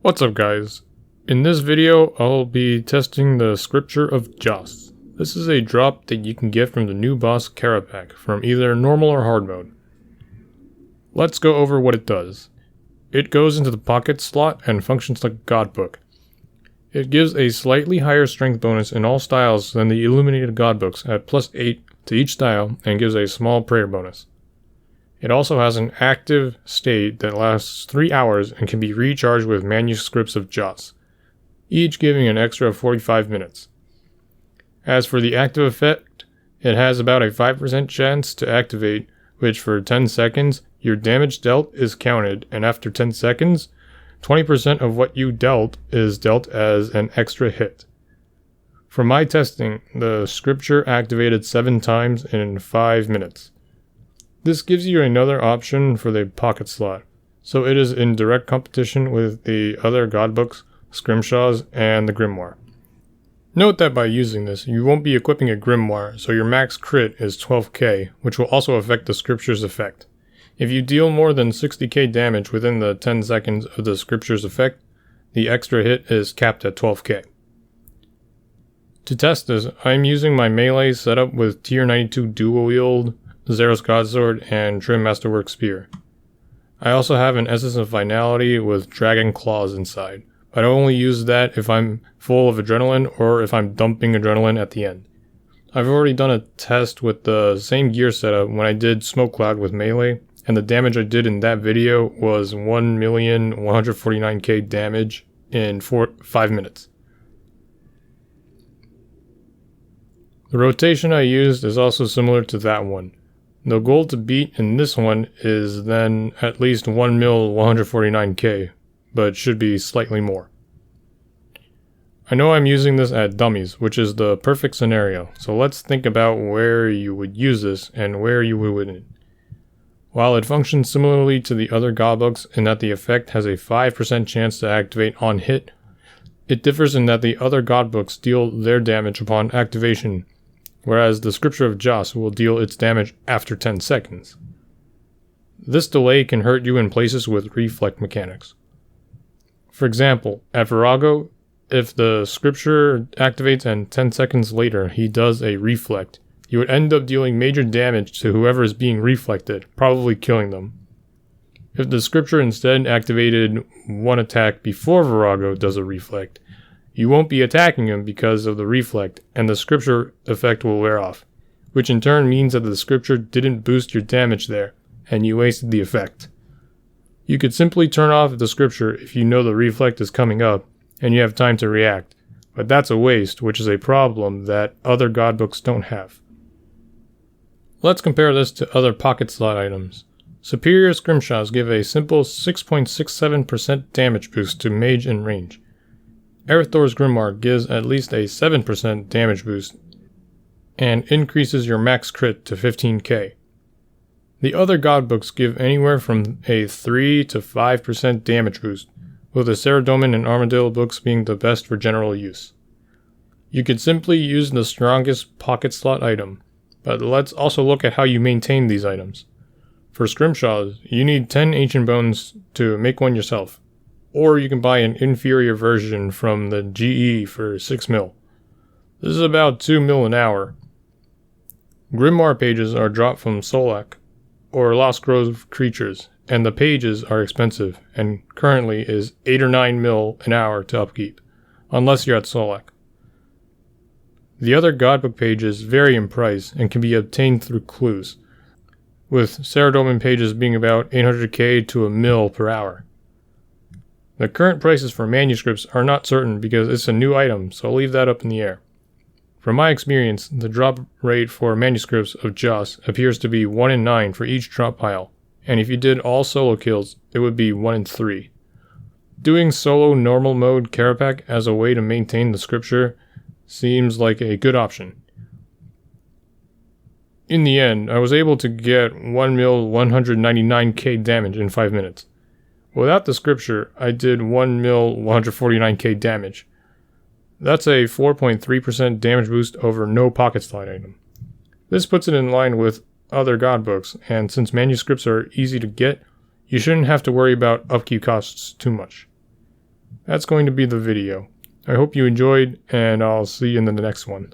What's up guys? In this video I'll be testing the Scripture of Joss. This is a drop that you can get from the new boss Karapak from either normal or hard mode. Let's go over what it does. It goes into the pocket slot and functions like a god book. It gives a slightly higher strength bonus in all styles than the illuminated god books at +8 to each style and gives a small prayer bonus. It also has an active state that lasts 3 hours and can be recharged with manuscripts of Joss, each giving an extra 45 minutes. As for the active effect, it has about a 5% chance to activate, which for 10 seconds, your damage dealt is counted, and after 10 seconds, 20% of what you dealt is dealt as an extra hit. For my testing, the scripture activated 7 times in 5 minutes. This gives you another option for the pocket slot, so it is in direct competition with the other godbooks, scrimshaws, and the grimoire. Note that by using this, you won't be equipping a grimoire, so your max crit is 12k, which will also affect the scripture's effect. If you deal more than 60k damage within the 10 seconds of the scripture's effect, the extra hit is capped at 12k. To test this, I'm using my melee setup with tier 92 dual wield, Zeros Godsword, and Trim Masterwork Spear. I also have an Essence of Finality with Dragon Claws inside, but I only use that if I'm full of adrenaline or if I'm dumping adrenaline at the end. I've already done a test with the same gear setup when I did Smoke Cloud with melee, and the damage I did in that video was 1,149k damage in 5 minutes. The rotation I used is also similar to that one. The goal to beat in this one is then at least 1,149k, but should be slightly more. I know I'm using this at dummies, which is the perfect scenario, so let's think about where you would use this and where you wouldn't. While it functions similarly to the other godbooks in that the effect has a 5% chance to activate on hit, it differs in that the other godbooks deal their damage upon activation, whereas the Scripture of Joss will deal its damage after 10 seconds. This delay can hurt you in places with reflect mechanics. For example, at Virago, if the Scripture activates and 10 seconds later he does a reflect, you would end up dealing major damage to whoever is being reflected, probably killing them. If the Scripture instead activated one attack before Virago does a reflect, you won't be attacking him because of the reflect, and the scripture effect will wear off, which in turn means that the scripture didn't boost your damage there, and you wasted the effect. You could simply turn off the scripture if you know the reflect is coming up, and you have time to react, but that's a waste, which is a problem that other godbooks don't have. Let's compare this to other pocket slot items. Superior scrimshaws give a simple 6.67% damage boost to mage in range. Erethdor's Grimoire gives at least a 7% damage boost and increases your max crit to 15k. The other godbooks give anywhere from a 3 to 5% damage boost, with the Saradomin and Armadillo books being the best for general use. You could simply use the strongest pocket slot item, but let's also look at how you maintain these items. For scrimshaws, you need 10 ancient bones to make one yourself, or you can buy an inferior version from the GE for 6 mil. This is about 2 mil an hour. Grimoire pages are dropped from Solak, or Lost Grove creatures, and the pages are expensive, and currently is 8 or 9 mil an hour to upkeep, unless you're at Solak. The other godbook pages vary in price and can be obtained through clues, with Saradomin pages being about 800k to a mil per hour. The current prices for manuscripts are not certain because it's a new item, so I'll leave that up in the air. From my experience, the drop rate for manuscripts of Joss appears to be 1 in 9 for each drop pile, and if you did all solo kills, it would be 1 in 3. Doing solo normal mode Karapak as a way to maintain the scripture seems like a good option. In the end, I was able to get 1,199k damage in 5 minutes. Without the scripture, I did 1,149k damage. That's a 4.3% damage boost over no pocket slot item. This puts it in line with other godbooks, and since manuscripts are easy to get, you shouldn't have to worry about upkeep costs too much. that's going to be the video. I hope you enjoyed, and I'll see you in the next one.